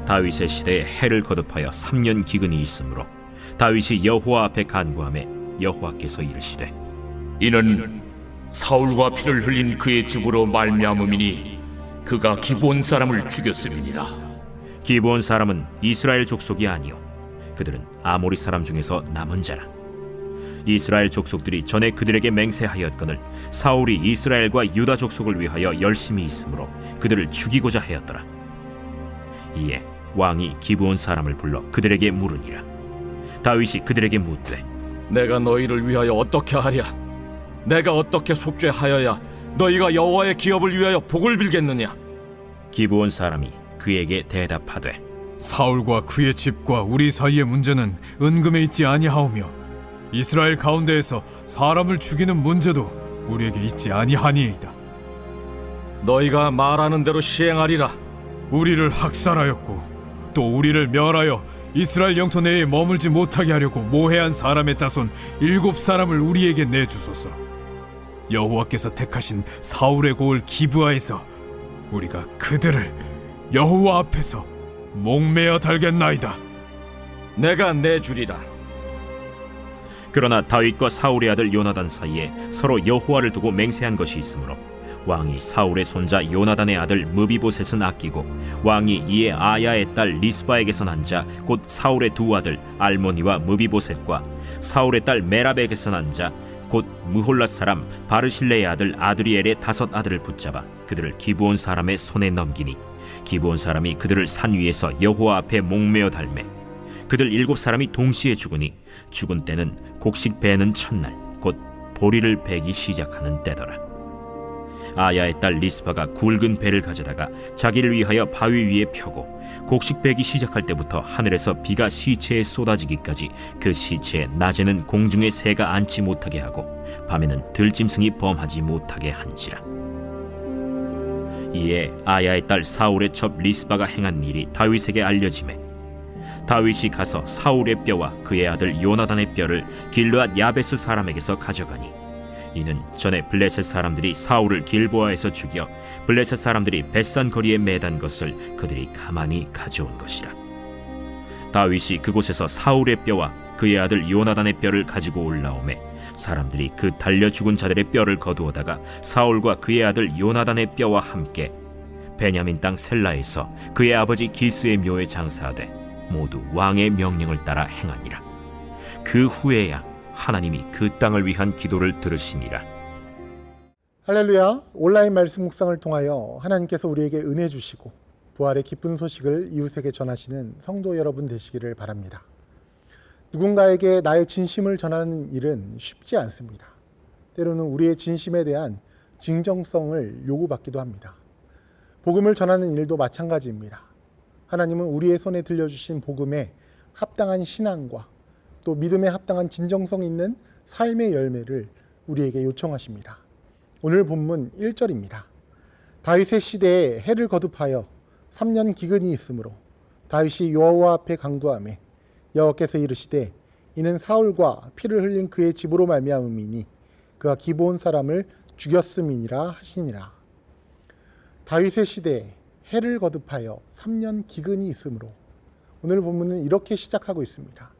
다윗의 시대에 해를 거듭하여 3년 기근이 있으므로 다윗이 여호와 앞에 간구하매 여호와께서 이르시되 이는 사울과 피를 흘린 그의 집으로 말미암음이니 그가 기브온 사람을 죽였음이니라. 기브온 사람은 이스라엘 족속이 아니요 그들은 아모리 사람 중에서 남은 자라. 이스라엘 족속들이 전에 그들에게 맹세하였거늘 사울이 이스라엘과 유다 족속을 위하여 열심히 있으므로 그들을 죽이고자 하였더라. 이에 왕이 기브온 사람을 불러 그들에게 물으니라. 다윗이 그들에게 묻되 내가 너희를 위하여 어떻게 하랴? 내가 어떻게 속죄하여야 너희가 여호와의 기업을 위하여 복을 빌겠느냐? 기브온 사람이 그에게 대답하되 사울과 그의 집과 우리 사이의 문제는 은금에 있지 아니하오며 이스라엘 가운데에서 사람을 죽이는 문제도 우리에게 있지 아니하니이다. 너희가 말하는 대로 시행하리라. 우리를 학살하였고 또 우리를 멸하여 이스라엘 영토 내에 머물지 못하게 하려고 모해한 사람의 자손 7사람을 우리에게 내주소서. 여호와께서 택하신 사울의 고을 기브아에서 우리가 그들을 여호와 앞에서 목매어 달겠나이다. 내가 내주리라. 그러나 다윗과 사울의 아들 요나단 사이에 서로 여호와를 두고 맹세한 것이 있으므로 왕이 사울의 손자 요나단의 아들 무비보셋은 아끼고 왕이 이에 아야의 딸 리스바에게서 난 자 곧 사울의 두 아들 알모니와 무비보셋과 사울의 딸 메랍에게서 난 자 곧 무홀랏 사람 바르실레의 아들 아드리엘의 5 아들을 붙잡아 그들을 기브온 사람의 손에 넘기니 기브온 사람이 그들을 산 위에서 여호와 앞에 목매어 달매 그들 7사람이 동시에 죽으니 죽은 때는 곡식 베는 첫날 곧 보리를 베기 시작하는 때더라. 아야의 딸 리스바가 굵은 배를 가져다가 자기를 위하여 바위 위에 펴고 곡식 베기 시작할 때부터 하늘에서 비가 시체에 쏟아지기까지 그 시체에 낮에는 공중의 새가 앉지 못하게 하고 밤에는 들짐승이 범하지 못하게 한지라. 이에 아야의 딸 사울의 첩 리스바가 행한 일이 다윗에게 알려지매 다윗이 가서 사울의 뼈와 그의 아들 요나단의 뼈를 길르앗 야베스 사람에게서 가져가니 이는 전에 블레셋 사람들이 사울을 길보아에서 죽여 블레셋 사람들이 벳산 거리에 매단 것을 그들이 가만히 가져온 것이라. 다윗이 그곳에서 사울의 뼈와 그의 아들 요나단의 뼈를 가지고 올라오매 사람들이 그 달려 죽은 자들의 뼈를 거두어다가 사울과 그의 아들 요나단의 뼈와 함께 베냐민 땅 셀라에서 그의 아버지 기스의 묘에 장사하되 모두 왕의 명령을 따라 행하니라. 그 후에야 하나님이 그 땅을 위한 기도를 들으시니라. 할렐루야. 온라인 말씀 묵상을 통하여 하나님께서 우리에게 은혜 주시고 부활의 기쁜 소식을 이웃에게 전하시는 성도 여러분 되시기를 바랍니다. 누군가에게 나의 진심을 전하는 일은 쉽지 않습니다. 때로는 우리의 진심에 대한 진정성을 요구받기도 합니다. 복음을 전하는 일도 마찬가지입니다. 하나님은 우리의 손에 들려주신 복음에 합당한 신앙과 또 믿음에 합당한 진정성 있는 삶의 열매를 우리에게 요청하십니다. 오늘 본문 1절입니다. 다윗의 시대에 해를 거듭하여 3년 기근이 있으므로 다윗이 여호와 앞에 간구하매 여호와께서 이르시되 이는 사울과 피를 흘린 그의 집으로 말미암음이니 그가 기브온 사람을 죽였음이니라 하시니라. 다윗의 시대에 해를 거듭하여 3년 기근이 있으므로 오늘 본문은 이렇게 시작하고 있습니다.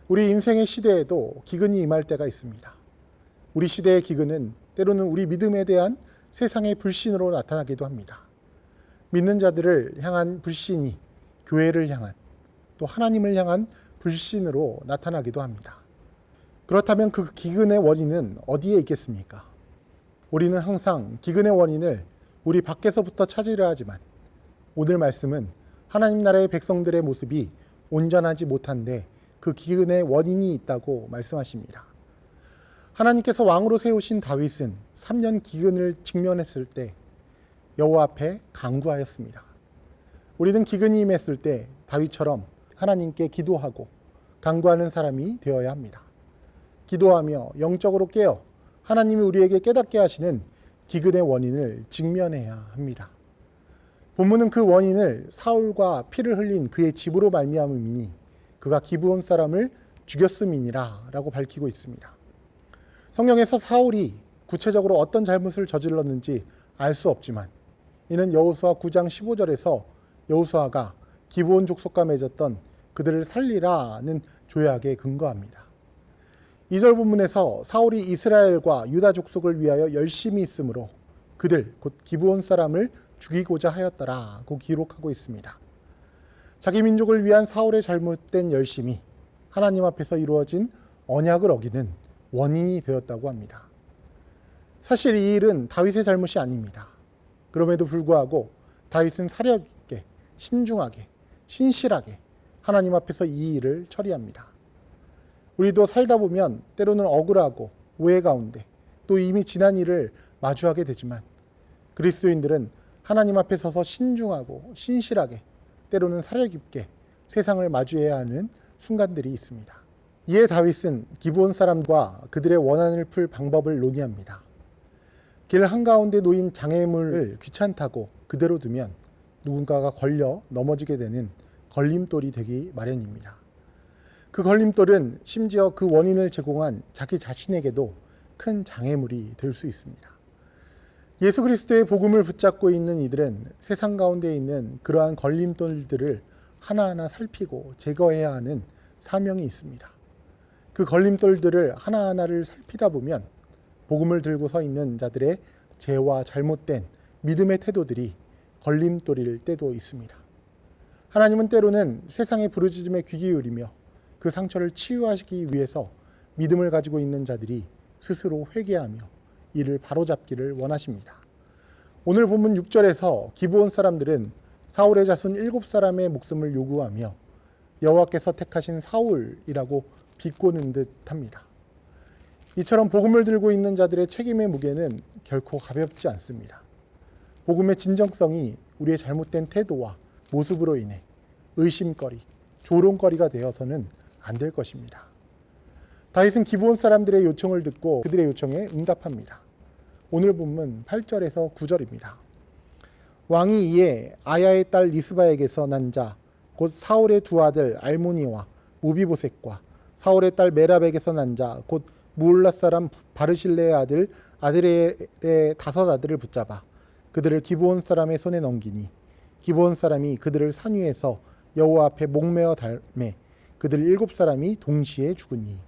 우리 인생의 시대에도 기근이 임할 때가 있습니다. 우리 시대의 기근은 때로는 우리 믿음에 대한 세상의 불신으로 나타나기도 합니다. 믿는 자들을 향한 불신이 교회를 향한 또 하나님을 향한 불신으로 나타나기도 합니다. 그렇다면 그 기근의 원인은 어디에 있겠습니까? 우리는 항상 기근의 원인을 우리 밖에서부터 찾으려 하지만 오늘 말씀은 하나님 나라의 백성들의 모습이 온전하지 못한데 그 기근의 원인이 있다고 말씀하십니다. 하나님께서 왕으로 세우신 다윗은 3년 기근을 직면했을 때 여호와 앞에 간구하였습니다. 우리는 기근이 임했을 때 다윗처럼 하나님께 기도하고 간구하는 사람이 되어야 합니다. 기도하며 영적으로 깨어 하나님이 우리에게 깨닫게 하시는 기근의 원인을 직면해야 합니다. 본문은 그 원인을 사울과 피를 흘린 그의 집으로 말미암음이니 그가 기브온 사람을 죽였음이니라 라고 밝히고 있습니다. 성경에서 사울이 구체적으로 어떤 잘못을 저질렀는지 알 수 없지만 이는 여호수아 9장 15절에서 여호수아가 기브온 족속과 맺었던 그들을 살리라는 조약에 근거합니다. 2절 본문에서 사울이 이스라엘과 유다 족속을 위하여 열심히 있으므로 그들 곧 기브온 사람을 죽이고자 하였더라고 기록하고 있습니다. 자기 민족을 위한 사울의 잘못된 열심이 하나님 앞에서 이루어진 언약을 어기는 원인이 되었다고 합니다. 사실 이 일은 다윗의 잘못이 아닙니다. 그럼에도 불구하고 다윗은 사력 있게, 신중하게, 신실하게 하나님 앞에서 이 일을 처리합니다. 우리도 살다 보면 때로는 억울하고 오해 가운데 또 이미 지난 일을 마주하게 되지만 그리스도인들은 하나님 앞에 서서 신중하고 신실하게 때로는 사력 있게 세상을 마주해야 하는 순간들이 있습니다. 이에 다윗은 기브온 사람과 그들의 원한을 풀 방법을 논의합니다. 길 한가운데 놓인 장애물을 귀찮다고 그대로 두면 누군가가 걸려 넘어지게 되는 걸림돌이 되기 마련입니다. 그 걸림돌은 심지어 그 원인을 제공한 자기 자신에게도 큰 장애물이 될 수 있습니다. 예수 그리스도의 복음을 붙잡고 있는 이들은 세상 가운데 있는 그러한 걸림돌들을 하나하나 살피고 제거해야 하는 사명이 있습니다. 그 걸림돌들을 하나하나를 살피다 보면 복음을 들고 서 있는 자들의 죄와 잘못된 믿음의 태도들이 걸림돌일 때도 있습니다. 하나님은 때로는 세상의 부르짖음에 귀 기울이며 그 상처를 치유하시기 위해서 믿음을 가지고 있는 자들이 스스로 회개하며 이를 바로잡기를 원하십니다. 오늘 본문 6절에서 기브온 사람들은 사울의 자손 7사람의 목숨을 요구하며 여호와께서 택하신 사울이라고 비꼬는 듯합니다. 이처럼 복음을 들고 있는 자들의 책임의 무게는 결코 가볍지 않습니다. 복음의 진정성이 우리의 잘못된 태도와 모습으로 인해 의심거리, 조롱거리가 되어서는 안 될 것입니다. 다윗은 기브온 사람들의 요청을 듣고 그들의 요청에 응답합니다. 오늘 본문 8절에서 9절입니다. 왕이 이에 아야의 딸 리스바에게서 난 자 곧 사울의 두 아들 알모니와 무비보셋과 사울의 딸 메랍에게서 난 자 곧 무울랏 사람 바르실레의 아들 아드레의 5 아들을 붙잡아 그들을 기브온 사람의 손에 넘기니 기브온 사람이 그들을 산 위에서 여호와 앞에 목매어 달매 그들 7사람이 동시에 죽으니.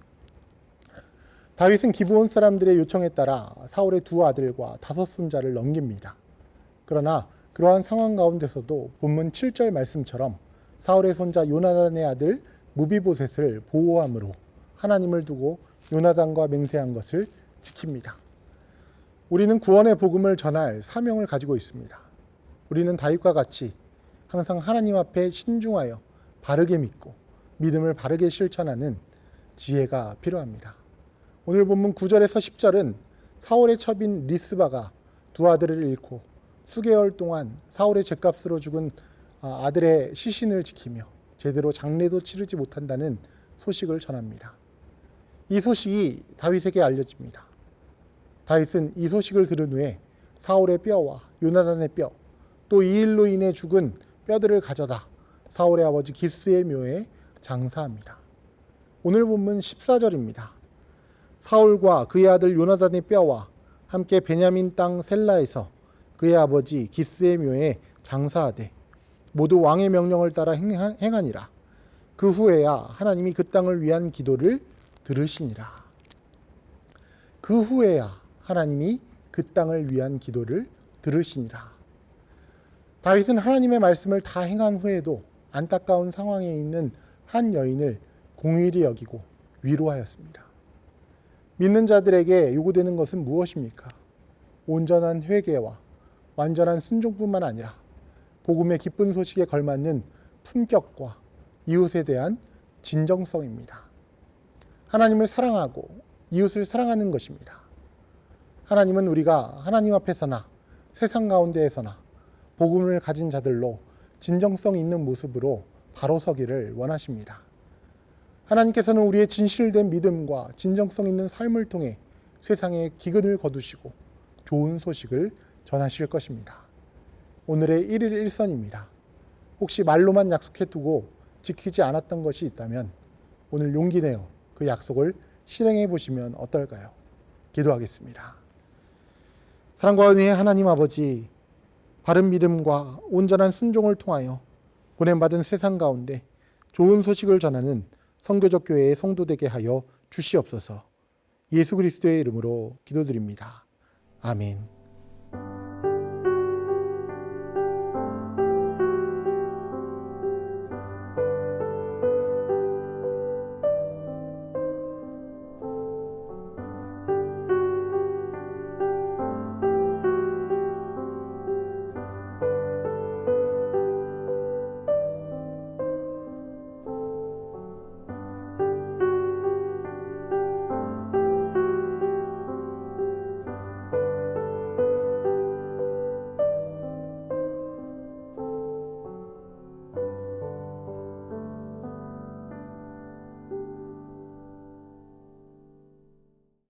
다윗은 기브온 사람들의 요청에 따라 사울의 2 아들과 5 손자를 넘깁니다. 그러나 그러한 상황 가운데서도 본문 7절 말씀처럼 사울의 손자 요나단의 아들 무비보셋을 보호함으로 하나님을 두고 요나단과 맹세한 것을 지킵니다. 우리는 구원의 복음을 전할 사명을 가지고 있습니다. 우리는 다윗과 같이 항상 하나님 앞에 신중하여 바르게 믿고 믿음을 바르게 실천하는 지혜가 필요합니다. 오늘 본문 9절에서 10절은 사울의 첩인 리스바가 2 아들을 잃고 수개월 동안 사울의 죗값으로 죽은 아들의 시신을 지키며 제대로 장례도 치르지 못한다는 소식을 전합니다. 이 소식이 다윗에게 알려집니다. 다윗은 이 소식을 들은 후에 사울의 뼈와 요나단의 뼈, 또 이 일로 인해 죽은 뼈들을 가져다 사울의 아버지 기스의 묘에 장사합니다. 오늘 본문 14절입니다. 사울과 그의 아들 요나단의 뼈와 함께 베냐민 땅 셀라에서 그의 아버지 기스의 묘에 장사하되 모두 왕의 명령을 따라 행하니라. 그 후에야 하나님이 그 땅을 위한 기도를 들으시니라. 그 후에야 하나님이 그 땅을 위한 기도를 들으시니라. 다윗은 하나님의 말씀을 다 행한 후에도 안타까운 상황에 있는 한 여인을 공의히 여기고 위로하였습니다. 믿는 자들에게 요구되는 것은 무엇입니까? 온전한 회개와 완전한 순종뿐만 아니라 복음의 기쁜 소식에 걸맞는 품격과 이웃에 대한 진정성입니다. 하나님을 사랑하고 이웃을 사랑하는 것입니다. 하나님은 우리가 하나님 앞에서나 세상 가운데에서나 복음을 가진 자들로 진정성 있는 모습으로 바로 서기를 원하십니다. 하나님께서는 우리의 진실된 믿음과 진정성 있는 삶을 통해 세상에 기근을 거두시고 좋은 소식을 전하실 것입니다. 오늘의 1일 1선입니다. 혹시 말로만 약속해 두고 지키지 않았던 것이 있다면 오늘 용기 내어 그 약속을 실행해 보시면 어떨까요? 기도하겠습니다. 사랑과 은혜의 하나님 아버지, 바른 믿음과 온전한 순종을 통하여 보냄받은 세상 가운데 좋은 소식을 전하는 선교적 교회의 성도 되게 하여 주시옵소서. 예수 그리스도의 이름으로 기도드립니다. 아멘.